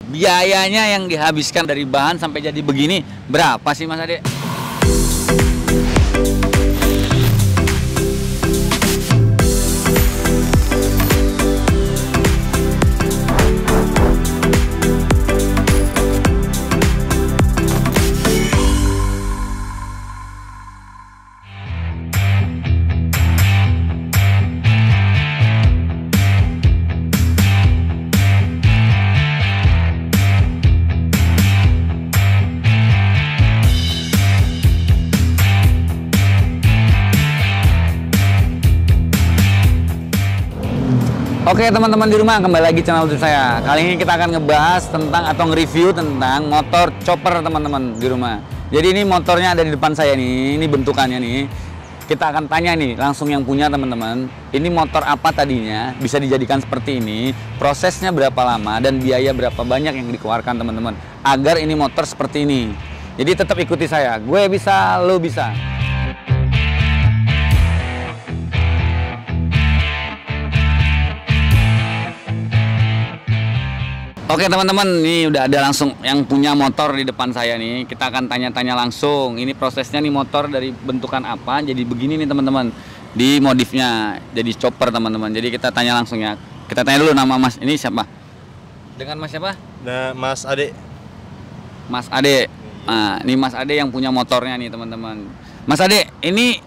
Biayanya yang dihabiskan dari bahan sampai jadi begini berapa sih Mas Ade? Oke teman-teman di rumah, kembali lagi channel YouTube saya. Kali ini kita akan ngebahas tentang atau nge-review tentang motor chopper teman-teman di rumah. Jadi ini motornya ada di depan saya nih, ini bentukannya nih. Kita akan tanya nih langsung yang punya teman-teman. Ini motor apa tadinya, bisa dijadikan seperti ini, prosesnya berapa lama, dan biaya berapa banyak yang dikeluarkan teman-teman agar ini motor seperti ini. Jadi tetap ikuti saya, gue bisa, lo bisa. Oke teman-teman, ini udah ada langsung yang punya motor di depan saya nih. Kita akan tanya-tanya langsung. Ini prosesnya nih motor dari bentukan apa jadi begini nih teman-teman. Di modifnya jadi chopper teman-teman. Jadi kita tanya langsung ya. Kita tanya dulu nama Mas ini siapa? Dengan Mas siapa? Nah, Mas Ade. Mas Ade. Nah, ini Mas Ade yang punya motornya nih teman-teman. Mas Ade, ini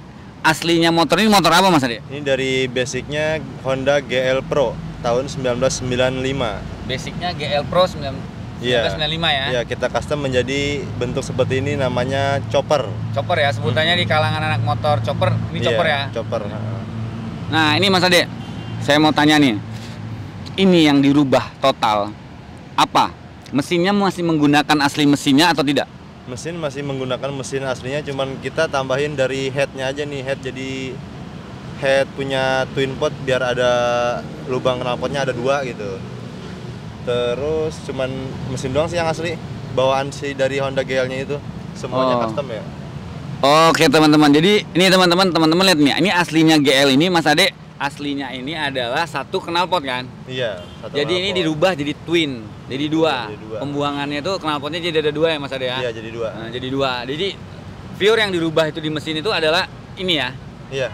aslinya motor ini motor apa Mas Ade? Ini dari basicnya Honda GL Pro tahun 1995. Basicnya GL Pro 1995 ya? Iya, kita custom menjadi bentuk seperti ini, namanya chopper. Chopper ya, sebutannya di kalangan anak motor chopper, ini chopper ya? Chopper. Nah ini Mas Ade, saya mau tanya nih, ini yang dirubah total, apa? Mesinnya masih menggunakan asli mesinnya atau tidak? Mesin masih menggunakan mesin aslinya, cuman kita tambahin dari headnya aja nih, head jadi head punya twin pot biar ada lubang knalpotnya ada 2 gitu. Terus cuman mesin doang sih yang asli, bawaan sih dari Honda GL-nya itu semuanya custom ya. Oke teman-teman, jadi ini teman-teman lihat nih, ini aslinya GL ini Mas Ade, aslinya ini adalah satu knalpot kan? Iya. Jadi ini dirubah jadi twin, jadi dua. Pembuangannya itu knalpotnya jadi ada 2 ya Mas Ade ya? Iya jadi 2. Nah, jadi 2. Jadi pure yang dirubah itu di mesin itu adalah ini ya? Iya.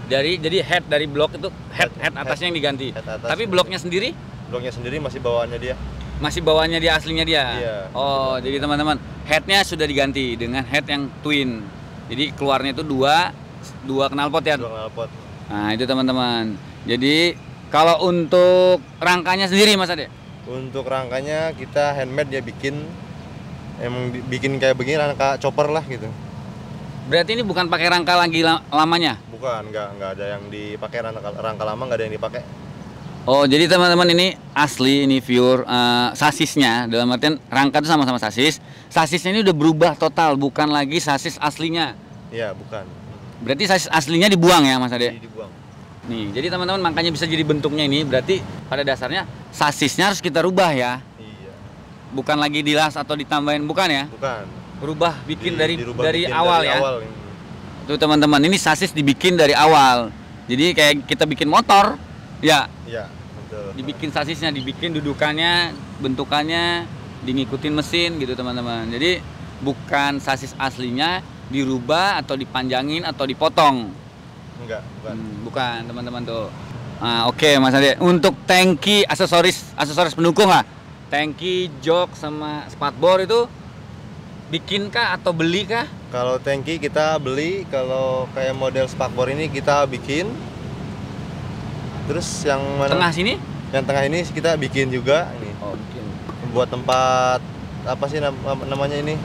Jadi head dari blok itu head atasnya yang diganti. Tapi bloknya sendiri? Bloknya sendiri masih bawaannya dia. Masih bawaannya dia aslinya dia. Iya. Oh, jadi teman-teman, headnya sudah diganti dengan head yang twin. Jadi keluarnya itu dua knalpot ya. 2 knalpot. Nah, itu teman-teman. Jadi kalau untuk rangkanya sendiri Mas Ade? Untuk rangkanya kita handmade ya, emang bikin kayak begini rangka chopper lah gitu. Berarti ini bukan pakai rangka lagi lamanya? Bukan, nggak ada yang dipakai rangka lama, nggak ada yang dipakai. Oh, jadi teman-teman ini asli, ini pure sasisnya, dalam artian rangka itu sama-sama sasis. Sasisnya ini udah berubah total, bukan lagi sasis aslinya. Iya, bukan. Berarti sasis aslinya dibuang ya Mas Ade? Dibuang. Nih, jadi teman-teman makanya bisa jadi bentuknya ini, berarti pada dasarnya sasisnya harus kita rubah ya? Iya. Bukan lagi dilas atau ditambahin, bukan ya? Bukan. Berubah bikin dari bikin awal dari ya? Awal. Tuh teman-teman, ini sasis dibikin dari awal. Jadi kayak kita bikin motor, ya? Iya, betul. Dibikin sasisnya, dibikin dudukannya, bentukannya, ngikutin mesin gitu teman-teman. Jadi bukan sasis aslinya dirubah atau dipanjangin atau dipotong. Enggak, bukan. Bukan teman-teman tuh. Nah, oke Mas Ade. Untuk tangki aksesoris pendukung lah. Tangki, jok sama spatbor itu bikin kah atau beli kah? Kalau tangki kita beli, kalau kayak model spakbor ini kita bikin. Terus yang mana? Tengah sini? Yang tengah ini kita bikin juga ini. Oh, bikin. Buat tempat apa sih namanya ini?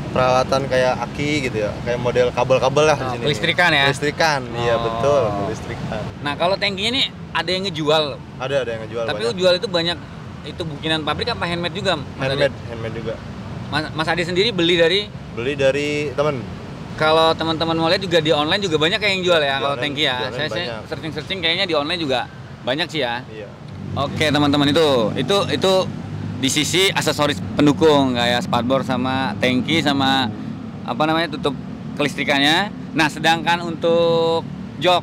Peralatan kayak aki gitu ya, kayak model kabel-kabel lah di sini. Kelistrikan ya? Kelistrikan, iya betul, kelistrikan. Nah, kalau tangkinya ini ada yang ngejual. Ada yang ngejual. Tapi banyak. jual itu banyak, itu bikinan pabrik apa handmade juga? Mas Handmade juga. Mas Ade sendiri beli dari teman. Kalau teman-teman mau lihat juga di online juga banyak yang jual ya kalau tangki ya. Saya searching kayaknya di online juga banyak sih ya. Iya. Oke teman-teman, itu di sisi aksesoris pendukung kayak spatbor sama tangki sama apa namanya tutup kelistrikannya. Nah sedangkan untuk jok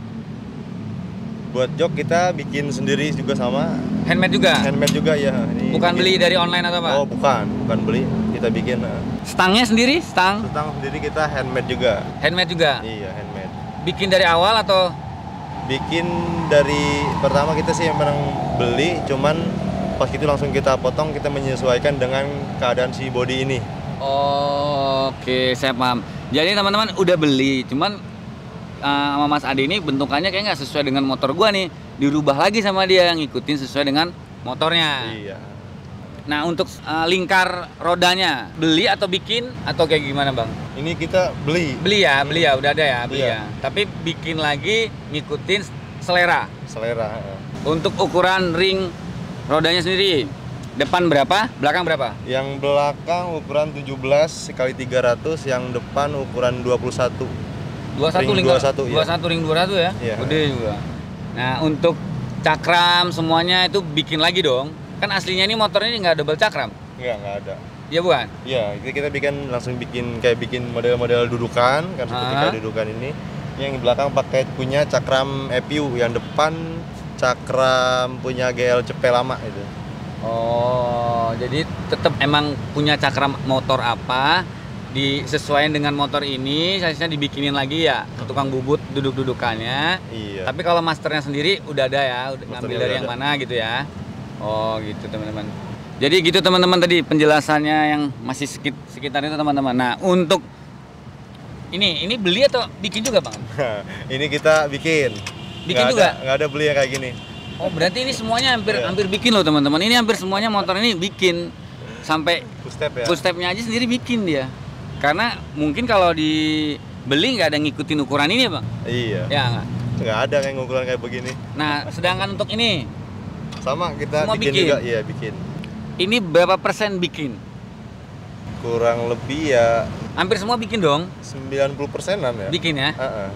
Buat jok kita bikin sendiri juga sama. Handmade juga? Handmade juga ya. Ini Bukan bikin. beli dari online atau apa? Oh bukan beli, kita bikin. Stangnya sendiri? Stang sendiri kita handmade juga. handmade juga? Iya handmade. Bikin dari awal atau? Bikin dari pertama kita sih memang beli, cuman pas itu langsung kita potong, kita menyesuaikan dengan keadaan si body ini. Oh, oke, saya paham. Jadi teman-teman udah beli, cuman sama Mas Ade ini bentukannya kayak nggak sesuai dengan motor gua nih, dirubah lagi sama dia, ngikutin sesuai dengan motornya. Iya. Nah untuk lingkar rodanya beli atau bikin atau kayak gimana bang? Ini kita beli. Beli ya, udah ada ya, beli Iya. ya. Tapi bikin lagi ngikutin selera. Selera. Untuk ukuran ring rodanya sendiri, depan berapa, belakang berapa? Yang belakang ukuran 17 x 300, yang depan ukuran 21. 21 Ring ring 21, iya. 21 ring 200 ya? Iya. Gede juga. Nah, untuk cakram semuanya itu bikin lagi dong. Kan aslinya ini motornya nggak double cakram. Nggak ada. Iya bukan? Iya, kita langsung bikin model-model dudukan kan seperti kayak dudukan ini. Yang di belakang pakai punya cakram EPU, yang depan cakram punya GL CP lama itu. Oh, jadi tetap emang punya cakram motor apa disesuaikan dengan motor ini, size-nya dibikinin lagi ya ke tukang bubut duduk-dudukannya. Iya. Tapi kalau masternya sendiri udah ada ya, udah Masternya ngambil udah dari yang ada. mana gitu ya. Oh, gitu teman-teman. Jadi gitu teman-teman tadi penjelasannya yang masih sekitar itu teman-teman. Nah, untuk ini beli atau bikin juga, Bang? Ini kita bikin. Bikin Nggak juga? Nggak ada beli yang kayak gini. Oh, berarti ini semuanya hampir Iya. hampir bikin loh, teman-teman. Ini hampir semuanya motor ini bikin. Sampai Full step ya. full stepnya aja sendiri bikin dia. Karena mungkin kalau dibeli nggak ada ngikutin ukuran ini, Bang. Iya. Ya nggak? Nggak ada kayak ukuran kayak begini. Nah, sedangkan untuk ini Sama kita Semua bikin bikin? juga, iya bikin. ini berapa persen bikin? Kurang lebih ya Hampir semua bikin dong. 90%-an ya. Bikin ya. Heeh.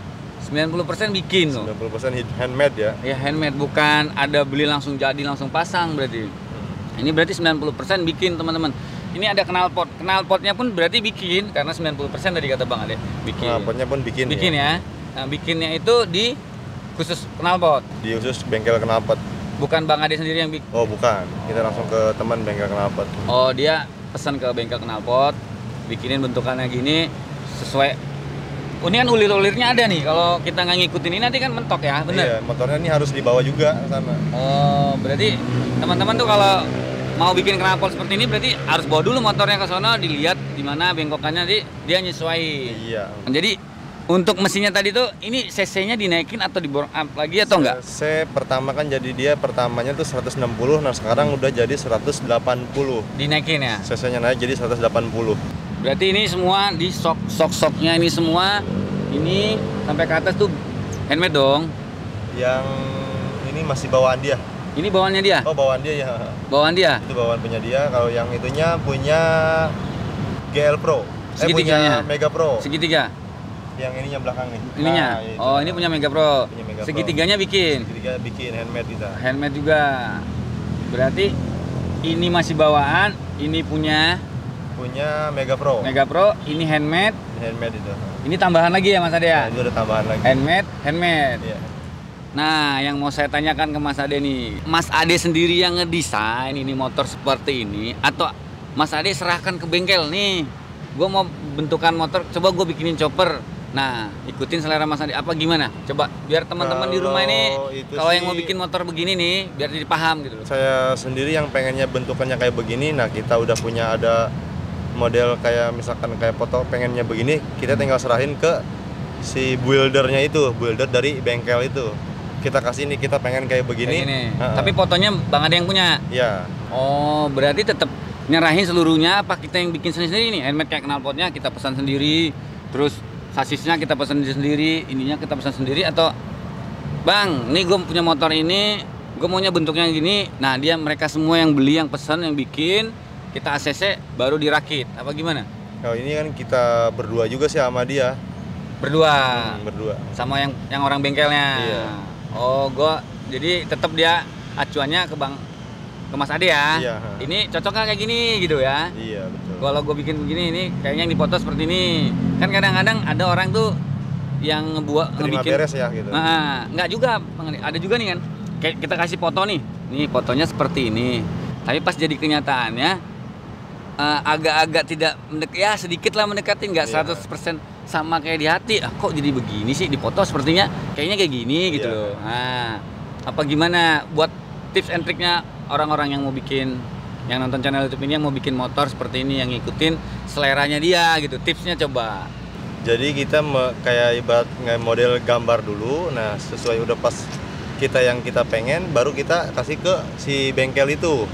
90% bikin loh. 90% handmade ya. Ya handmade, bukan ada beli langsung jadi langsung pasang berarti. Ini berarti 90% bikin teman-teman. Ini ada knalpot. Knalpotnya pun berarti bikin karena 90% tadi kata Bang Ade. Bikin. Knalpotnya pun bikin, Bikin ya. Nah, bikinnya itu di khusus knalpot. Di khusus bengkel knalpot. Bukan Bang Ade sendiri yang bikin. Oh bukan, kita langsung ke teman bengkel knalpot. Oh, dia pesan ke bengkel knalpot, bikinin bentukannya gini sesuai. Ini kan ulir-ulirnya ada nih. Kalau kita nggak ngikutin ini nanti kan mentok ya, bener? Iya, motornya ini harus dibawa juga ke sana. Oh, berarti teman-teman tuh kalau mau bikin knalpot seperti ini berarti harus bawa dulu motornya ke sana, dilihat di mana bengkokannya, dia nyesuaiin. Iya. Jadi untuk mesinnya tadi tuh ini cc-nya dinaikin atau di up lagi atau enggak? Pertama kan jadi dia pertamanya tuh 160, nah sekarang udah jadi 180. Dinaikin ya. CC-nya naik jadi 180. Berarti ini semua di sok-soknya ini semua ini sampai ke atas tuh handmade dong. Yang ini masih bawaan dia. Ini bawaannya dia. Oh, bawaan dia ya. Bawaan dia. Itu bawaan punya dia. Kalau yang itunya punya GL Pro. Segitiganya. Punya Mega Pro. Segitiga. Yang ininya belakang nih. Ininya. Nah, itu. Oh, ini punya Mega Pro. Punya Mega Pro. Segitiganya bikin. Segitiga bikin handmade kita. Handmade juga. Berarti ini masih bawaan, ini punya Punya Mega Pro. Mega Pro, ini handmade. Handmade itu. Ini tambahan lagi ya Mas Ade ya? Nah, itu ada tambahan lagi. Handmade. Iya. Nah, yang mau saya tanyakan ke Mas Ade nih, Mas Ade sendiri yang ngedesain ini motor seperti ini atau Mas Ade serahkan ke bengkel nih? Gue mau bentukan motor, coba gue bikinin chopper. Nah, ikutin selera Mas Ade apa gimana? Coba biar teman-teman di rumah ini Kalau itu kalau yang sih- mau bikin motor begini nih, biar jadi paham gitu loh. Saya sendiri yang pengennya bentukannya kayak begini, nah kita udah punya ada model kayak misalkan kayak foto pengennya begini, kita tinggal serahin ke si buildernya itu, builder dari bengkel itu. Kita kasih nih, kita pengen kayak begini. Kayak gini. Heeh. Tapi fotonya Bang Ade yang punya. Ya, Oh, berarti tetap nyerahin seluruhnya apa kita yang bikin sendiri nih? Handmade kayak knalpotnya kita pesan sendiri, terus sasisnya kita pesan sendiri, ininya kita pesan sendiri atau Bang, nih gue punya motor ini, gue maunya bentuknya gini. Nah, mereka semua yang beli, yang pesan, yang bikin, kita ACC baru dirakit. Apa gimana? kalau ini kan kita berdua juga sih sama dia. Berdua Berdua. sama yang orang bengkelnya. Iya. Oh, jadi tetap dia acuannya ke Mas Ade ya. Iya. Ini cocok nggak kayak gini gitu ya. Iya, betul. Kalau gue bikin begini ini kayaknya yang dipoto seperti ini. Kan kadang-kadang ada orang tuh yang ngebuat terima ngebikin beres ya gitu. Nah, nggak juga, ada juga nih kan. Kayak kita kasih foto nih. Nih fotonya seperti ini. Tapi pas jadi kenyataannya agak-agak tidak ya sedikit lah mendekati, nggak 100% sama kayak di hati. Kok jadi begini sih di foto, sepertinya kayaknya kayak gini gitu loh. Nah, apa gimana buat tips and triknya orang-orang yang mau bikin, yang nonton channel YouTube ini, yang mau bikin motor seperti ini, yang ngikutin seleranya dia gitu, tipsnya coba. Jadi kita kayak ibarat model gambar dulu, nah sesuai udah pas yang kita pengen, baru kita kasih ke si bengkel itu.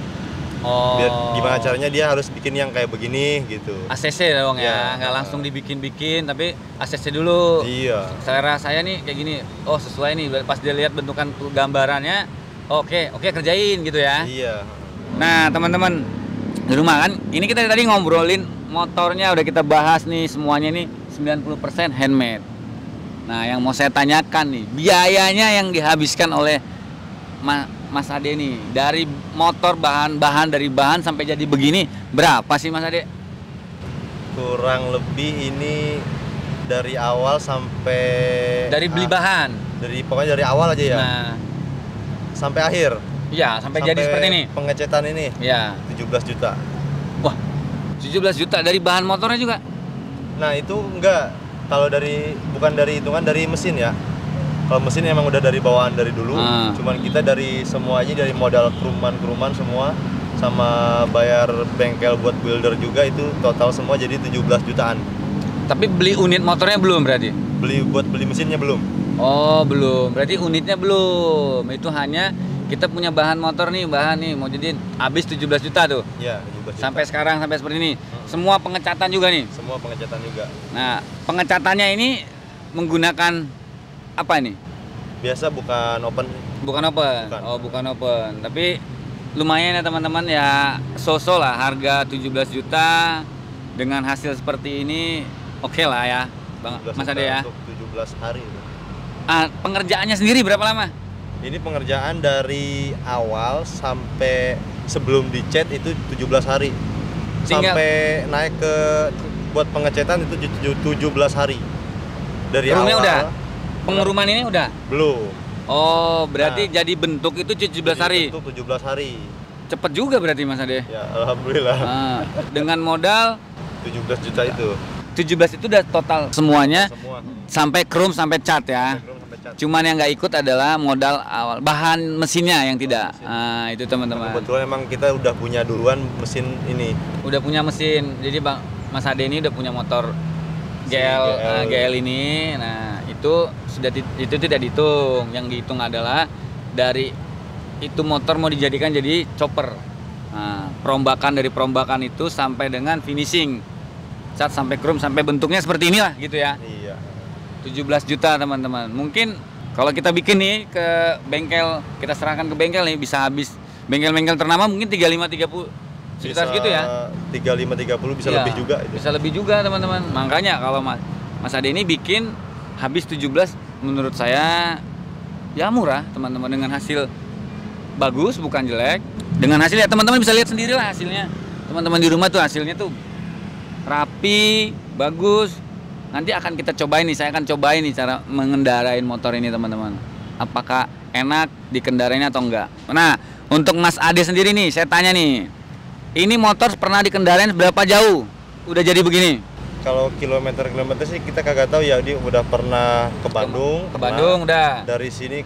Biar gimana caranya dia harus bikin yang kayak begini gitu. ACC dong ya, nggak langsung dibikin-bikin, tapi ACC dulu. Iya. Selera saya nih kayak gini, oh sesuai nih, pas dia lihat bentukan gambarannya, oke kerjain gitu ya. Iya. Nah teman-teman di rumah kan, ini kita tadi ngobrolin motornya, udah kita bahas nih semuanya nih 90% handmade. Nah yang mau saya tanyakan nih, biayanya yang dihabiskan oleh Mas Ade nih, dari motor dari bahan sampai jadi begini, berapa sih Mas Ade? Kurang lebih ini dari awal sampai dari beli bahan, pokoknya dari awal aja ya. Nah, sampai akhir. Iya, sampai jadi seperti ini. Pengecetan ini. Iya. 17 juta. Wah, 17 juta dari bahan motornya juga? Nah, itu enggak. Kalau bukan dari hitungan dari mesin ya. Kalau mesin emang udah dari bawaan dari dulu. Cuman kita dari semuanya, dari modal keruman semua, sama bayar bengkel buat builder juga, itu total semua jadi 17 jutaan. Tapi beli unit motornya belum berarti? Buat beli mesinnya belum. Oh belum, berarti unitnya belum. Itu hanya kita punya bahan motor nih, mau jadiin habis 17 juta tuh. Iya, 17 juta. Sampai sekarang, sampai seperti ini. Semua pengecatan juga nih? Semua pengecatan juga. Nah, pengecatannya ini menggunakan apa ini? Biasa bukan open. Bukan open? Bukan. Oh bukan open. Tapi lumayan ya teman-teman ya, so-so lah, harga 17 juta dengan hasil seperti ini oke lah ya Bang Mas Ade ya. Untuk 17 hari. Pengerjaannya sendiri berapa lama? Ini pengerjaan dari awal sampai sebelum dicat itu 17 hari. Sampai naik ke buat pengecetan itu 17 hari. Dari Rumahnya awal. Udah? Pengeruman ini udah? Belum. Oh, berarti jadi bentuk itu 17 hari? Bentuk 17 hari. Cepet juga berarti Mas Ade? Ya, alhamdulillah. Dengan modal 17 juta itu. 17 itu udah total semuanya? Semua. Sampai chrome, sampai cat ya? Cuman yang nggak ikut adalah modal awal, bahan mesinnya yang tidak. Nah, itu teman-teman. Kebetulan emang kita udah punya duluan mesin ini. Udah punya mesin, jadi Bang Mas Ade ini udah punya motor GL ini. Nah, itu tidak dihitung. Yang dihitung adalah dari itu motor mau dijadikan jadi chopper. Nah, perombakan itu sampai dengan finishing, cat sampai chrome sampai bentuknya seperti inilah gitu ya. Iya. 17 juta teman-teman. Mungkin kalau kita bikin nih ke bengkel, kita serahkan ke bengkel nih, bisa habis. Bengkel-bengkel ternama mungkin 35-30 sekitar gitu ya. 35-30 bisa lebih juga itu. Bisa lebih juga teman-teman. Makanya kalau Mas Ade ini bikin habis 17, menurut saya ya murah teman-teman, dengan hasil bagus bukan jelek. Dengan hasil ya teman-teman bisa lihat sendiri lah hasilnya. Teman-teman di rumah tuh hasilnya tuh rapi, bagus. Nanti akan kita cobain nih, saya akan cobain nih cara mengendarain motor ini teman-teman. Apakah enak dikendarai atau enggak. Nah, untuk Mas Ade sendiri nih, saya tanya nih. Ini motor pernah dikendarain berapa jauh? Udah jadi begini? Kalau kilometer sih kita kagak tahu ya. Dia udah pernah ke Bandung. Ke Bandung udah. Dari sini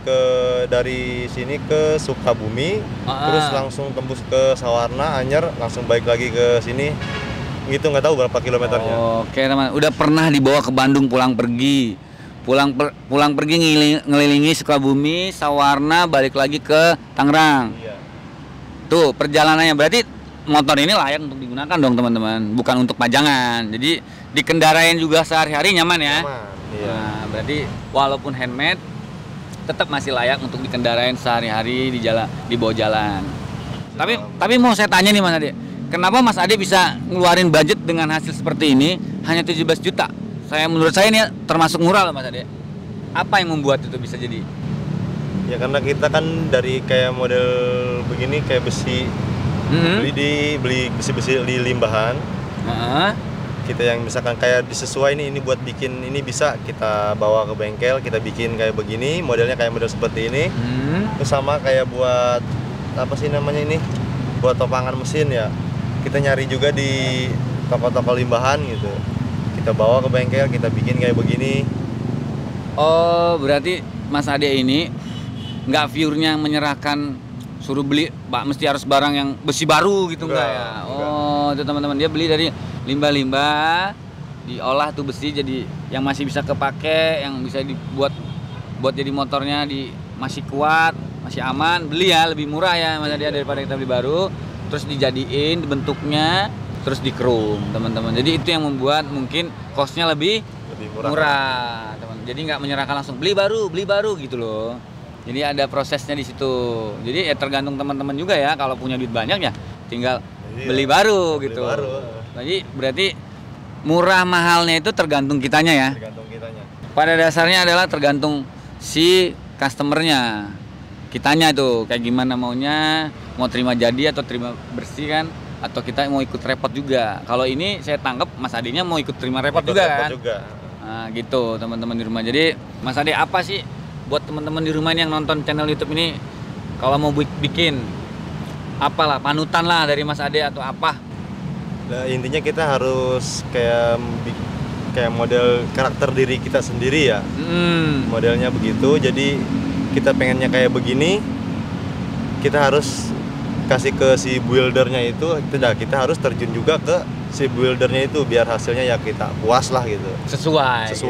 ke Sukabumi, terus langsung tembus ke Sawarna, Anyer, langsung balik lagi ke sini. Gitu, nggak tahu berapa kilometernya. Oke teman, udah pernah dibawa ke Bandung pulang pergi ngelilingi Sukabumi, Sawarna, balik lagi ke Tangerang. Iya. Tuh perjalanannya, berarti motor ini layak untuk digunakan dong teman-teman, bukan untuk pajangan. Jadi dikendarain juga sehari-hari nyaman ya. Nyaman, iya. Nah, berarti walaupun handmade tetap masih layak untuk dikendarain sehari-hari di bawah jalan. Tapi mau saya tanya nih Mas Ade, kenapa Mas Ade bisa ngeluarin budget dengan hasil seperti ini hanya 17 juta? Menurut saya ini termasuk murah loh Mas Ade. Apa yang membuat itu bisa jadi? Ya karena kita kan dari kayak model begini, kayak besi, beli besi-besi di limbahan. kita yang misalkan kayak disesuai nih, ini buat bikin ini bisa kita bawa ke bengkel, kita bikin kayak begini, modelnya kayak model seperti ini. Terus sama kayak buat apa sih namanya ini, buat topangan mesin ya, kita nyari juga di toko-toko limbahan gitu, kita bawa ke bengkel, kita bikin kayak begini. Oh, berarti Mas Ade ini nggak pure-nya menyerahkan suruh beli, Pak, mesti harus barang yang besi baru gitu enggak ya? Oh, itu teman-teman, dia beli dari limbah-limbah, diolah tuh besi jadi yang masih bisa kepake, yang bisa dibuat buat jadi motornya masih kuat, masih aman, beli ya lebih murah ya Mas Ade daripada kita beli baru, terus dijadiin bentuknya, terus di chrome teman-teman. Jadi itu yang membuat mungkin cost-nya lebih murah teman. Jadi nggak menyerahkan langsung beli baru gitu loh. Jadi ada prosesnya di situ. Jadi ya tergantung teman-teman juga ya, kalau punya duit banyak ya tinggal beli baru gitu. Jadi berarti murah mahalnya itu tergantung kitanya ya. Tergantung kitanya. Pada dasarnya adalah tergantung si customernya. Kitanya tuh kayak gimana maunya, mau terima jadi atau terima bersih kan, atau kita mau ikut repot juga. Kalau ini saya tangkap Mas Adenya mau ikut terima repot juga kan. Nah, gitu teman-teman di rumah. Jadi Mas Ade apa sih buat teman-teman di rumah ini yang nonton channel YouTube ini, kalau mau bikin apalah panutan lah dari Mas Ade atau apa? Nah, intinya kita harus kayak model karakter diri kita sendiri ya. Modelnya begitu. Jadi kita pengennya kayak begini, kita harus kasih ke si buildernya itu, kita harus terjun juga ke si buildernya itu biar hasilnya ya kita puas lah gitu. Sesuai. Gitu,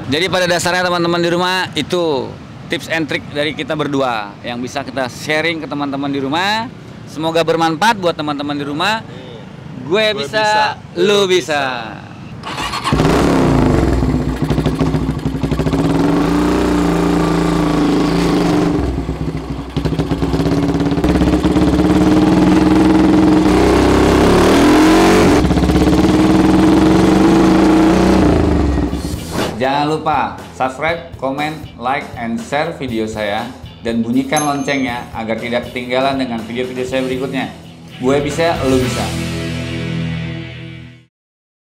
jadi pada dasarnya teman-teman di rumah itu tips and trick dari kita berdua yang bisa kita sharing ke teman-teman di rumah. Semoga bermanfaat buat teman-teman di rumah. Gue bisa, lu bisa. Jangan lupa subscribe, comment, like, and share video saya dan bunyikan loncengnya agar tidak ketinggalan dengan video-video saya berikutnya. Gue bisa, lu bisa.